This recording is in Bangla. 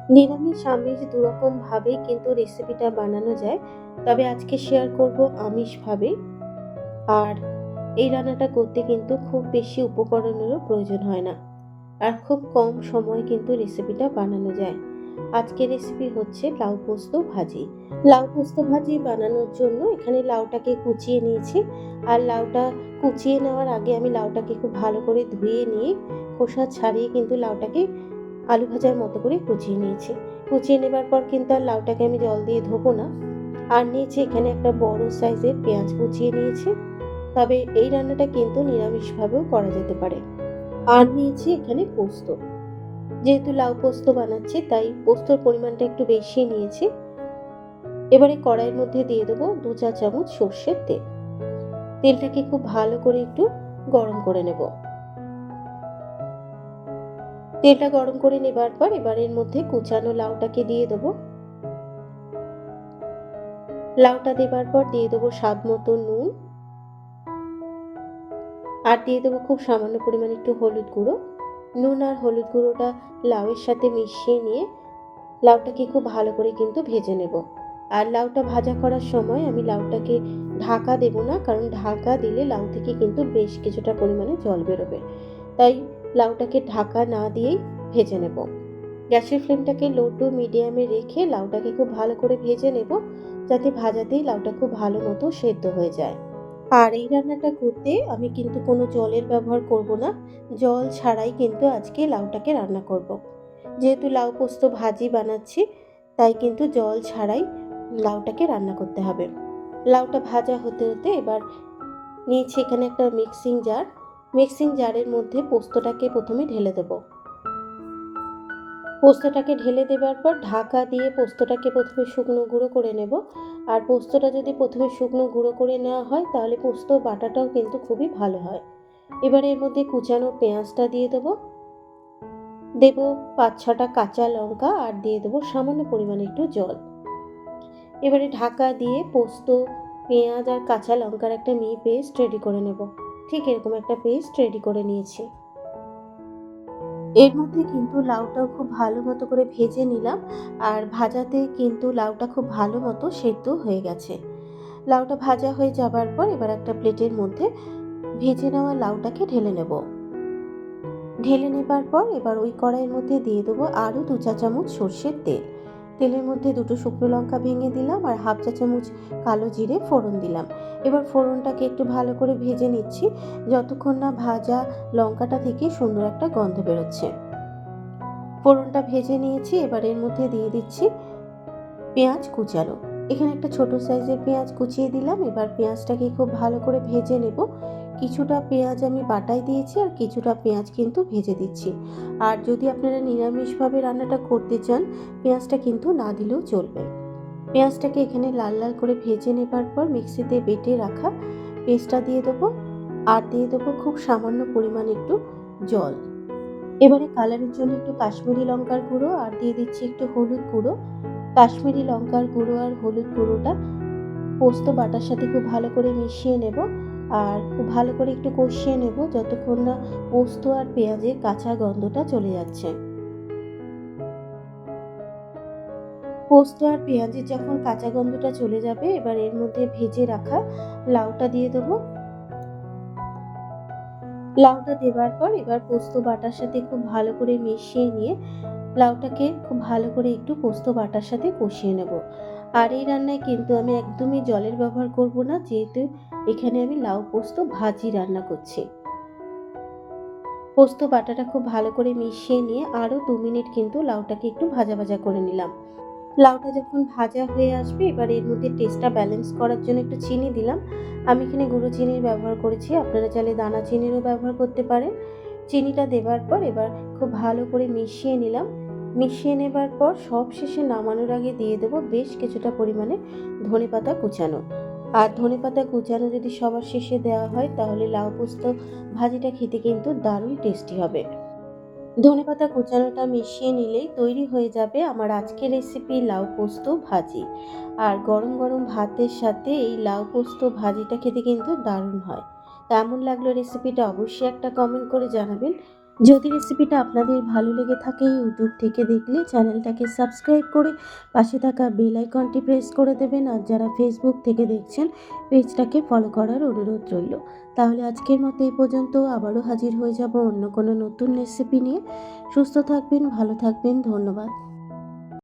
নিরামিষ আমিষ দুরকমভাবেই কিন্তু রেসিপিটা বানানো যায়। তবে আজকে শেয়ার করব আমিষভাবে। আর এই রান্নাটা করতে কিন্তু খুব বেশি উপকরণেরও প্রয়োজন হয় না। আর খুব কম সময়ে কিন্তু রেসিপিটা বানানো যায়। আজকের রেসিপি হচ্ছে লাউ পোস্ত ভাজি। লাউ পোস্ত ভাজি বানানোর জন্য এখানে লাউটাকে কুচিয়ে নিয়েছি। আর লাউটা কুচিয়ে নেওয়ার আগে আমি লাউটাকে খুব ভালো করে ধুয়ে নিয়ে খোসা ছাড়িয়ে কিন্তু লাউটাকে আলু ভাজার মতো করে কুচিয়ে নিয়েছি। কুচিয়ে নেবার পর কিন্তু আর লাউটাকে আমি জল দিয়ে ধোবো না। আর নিয়েছি এখানে একটা বড় সাইজের পেঁয়াজ কুচিয়ে নিয়েছি। তবে এই রান্নাটা কিন্তু নিরামিষভাবেও করা যেতে পারে। আর নিয়েছি এখানে পোস্ত। যেহেতু লাউ পোস্ত বানাচ্ছি তাই পোস্তর পরিমাণটা একটু বেশি নিয়েছি। এবারে কড়াইয়ের মধ্যে দিয়ে দেবো 2 চা চামচ সর্ষের তেল। তেলটাকে খুব ভালো করে একটু গরম করে নেব। তেলটা গরম করে নেবার পর এবার এর মধ্যে কুচানো লাউটাকে দিয়ে দেবো। লাউটা দেবার পর দিয়ে দেবো স্বাদ মতো নুন। আর দিয়ে দেবো খুব সামান্য পরিমাণে একটু হলুদ গুঁড়ো। নুন আর হলুদ গুঁড়োটা লাউয়ের সাথে মিশিয়ে নিয়ে লাউটাকে খুব ভালো করে কিন্তু ভেজে নেব। আর লাউটা ভাজা করার সময় আমি লাউটাকে ঢাকা দেব না, কারণ ঢাকা দিলে লাউ থেকে কিন্তু বেশ কিছুটা পরিমাণে জল বেরোবে। তাই লাউটাকে ঢাকা না দিয়েই ভেজে নেব। গ্যাসের ফ্লেমটাকে লো টু মিডিয়ামে রেখে লাউটাকে খুব ভালো করে ভেজে নেব, যাতে ভাজাতেই লাউটা খুব ভালো মতো সেদ্ধ হয়ে যায়। আর এই রান্নাটা করতে আমি কিন্তু কোনো জলের ব্যবহার করব না। জল ছাড়াই কিন্তু আজকে লাউটাকে রান্না করব। যেহেতু লাউ পোস্ত ভাজি বানাচ্ছি তাই কিন্তু জল ছাড়াই লাউটাকে রান্না করতে হবে। লাউটা ভাজা হতে হতে এবার নিয়েছি এখানে একটা মিক্সিং জার। মিক্সিং জারের মধ্যে পোস্তটাকে প্রথমে ঢেলে দেবো। পোস্তটাকে ঢেলে দেবার পর ঢাকা দিয়ে পোস্তটাকে প্রথমে শুকনো গুঁড়ো করে নেব। আর পোস্তটা যদি প্রথমে শুকনো গুঁড়ো করে নেওয়া হয় তাহলে পোস্ত বাটাটাও কিন্তু খুবই ভালো হয়। এবারে এর মধ্যে কুচানো পেঁয়াজটা দিয়ে দেবো। দেবো 5-6টা কাঁচা লঙ্কা আর দিয়ে দেবো সামান্য পরিমাণে একটু জল। এবারে ঢাকা দিয়ে পোস্ত, পেঁয়াজ আর কাঁচা লঙ্কার একটা মিহি পেস্ট রেডি করে নেব। ঠিক এরকম একটা পেস্ট রেডি করে নিয়েছি। এর মধ্যে কিন্তু লাউটাও খুব ভালো মতো করে ভেজে নিলাম। আর ভাজাতে কিন্তু লাউটা খুব ভালো মতো সেদ্ধ হয়ে গেছে। লাউটা ভাজা হয়ে যাবার পর এবার একটা প্লেটের মধ্যে ভেজে নেওয়া লাউটাকে ঢেলে নেব। ঢেলে নেবার পর এবার ওই কড়াইয়ের মধ্যে দিয়ে দেবো আরও 2 চা চামচ সর্ষের তেল। তেলের মধ্যে 2টো শুকনো লঙ্কা ভেঙে দিলাম আর 1/2 চা চামচ কালো জিরে ফোড়ন দিলাম। এবার ফোড়নটাকে একটু ভালো করে ভেজে নিচ্ছি, যতক্ষণ না ভাজা লঙ্কাটা থেকে সুন্দর একটা গন্ধ বেরোচ্ছে। ফোড়নটা ভেজে নিয়েছি। এবার এর মধ্যে দিয়ে দিচ্ছি পেঁয়াজ কুচানো। এখানে একটা ছোট সাইজের পেঁয়াজ কুচিয়ে দিলাম। এবার পেঁয়াজটাকে খুব ভালো করে ভেজে নেব। কিছুটা পেঁয়াজ আমি বাটায় দিয়েছি আর কিছুটা পেঁয়াজ কিন্তু ভেজে দিচ্ছি। আর যদি আপনারা নিরামিষভাবে রান্নাটা করতে চান পেঁয়াজটা কিন্তু না দিলেও চলবে। পেঁয়াজটাকে এখানে লাল লাল করে ভেজে নেবার পর মিক্সিতে বেটে রাখা পেস্টটা দিয়ে দেবো। আর দিয়ে দেবো খুব সামান্য পরিমাণ একটু জল। এবারে কালারের জন্য একটু কাশ্মীরি লঙ্কার গুঁড়ো আর দিয়ে দিচ্ছি একটু হলুদ গুঁড়ো। কাশ্মীরি লঙ্কার গুঁড়ো আর হলুদ গুঁড়োটা পোস্ত বাটার সাথে খুব ভালো করে মিশিয়ে নেব। আর খুব ভালো করে একটু কষিয়ে নেব যতক্ষণ না পোস্ত আর পেঁয়াজের কাঁচা গন্ধটা চলে যাচ্ছে। পোস্ত আর পেঁয়াজের যখন কাঁচা গন্ধটা চলে যাবে এবার এর মধ্যে ভেজে রাখা লাউটা দিয়ে দেবো। লাউটা দেবার পর এবার পোস্ত বাটার সাথে খুব ভালো করে মিশিয়ে নিয়ে লাউটাকে খুব ভালো করে একটু পোস্ত বাটার সাথে কষিয়ে নেব। আর এই রান্নায় কিন্তু আমি একদমই জলের ব্যবহার করব না, যেহেতু এখানে আমি লাউ পোস্ত ভাজি রান্না করছি। পোস্ত বাটাটা খুব ভালো করে মিশিয়ে নিয়ে আরও 2 মিনিট কিন্তু লাউটাকে একটু ভাজা ভাজা করে নিলাম। লাউটা যখন ভাজা হয়ে আসবে এবার এর মধ্যে টেস্টটা ব্যালেন্স করার জন্য একটু চিনি দিলাম। আমি এখানে গুঁড়ো চিনির ব্যবহার করেছি, আপনারা চাইলে দানা চিনিরও ব্যবহার করতে পারেন। চিনিটা দেবার পর এবার খুব ভালো করে মিশিয়ে নিলাম। মিশিয়ে নেবার পর সব শেষে নামানোর আগে দিয়ে দেবো বেশ কিছুটা পরিমাণে ধনেপাতা কুচানো। আর ধনেপাতা কুচানো যদি সবার শেষে দেওয়া হয় তাহলে লাউ পোস্ত ভাজিটা খেতে কিন্তু দারুণ টেস্টি হবে। ধনেপাতা কুচানোটা মিশিয়ে নিলেই তৈরি হয়ে যাবে আমার আজকের রেসিপি লাউ পোস্ত ভাজি। আর গরম গরম ভাতের সাথে এই লাউ পোস্ত ভাজিটা খেতে কিন্তু দারুণ হয়। কেমন লাগলো রেসিপিটা অবশ্যই একটা কমেন্ট করে জানাবেন। যদি রেসিপিটা আপনাদের ভালো লেগে থাকে ইউটিউব থেকে দেখলে চ্যানেলটাকে সাবস্ক্রাইব করে পাশে থাকা বেল আইকনটি প্রেস করে দেবেন, আর যারা ফেসবুক থেকে দেখছেন পেজটাকে ফলো করার অনুরোধ রইল। তাহলে আজকের মতো এই পর্যন্ত, আবারও হাজির হয়ে যাব অন্য কোনো নতুন রেসিপি নিয়ে। সুস্থ থাকবেন, ভালো থাকবেন, ধন্যবাদ।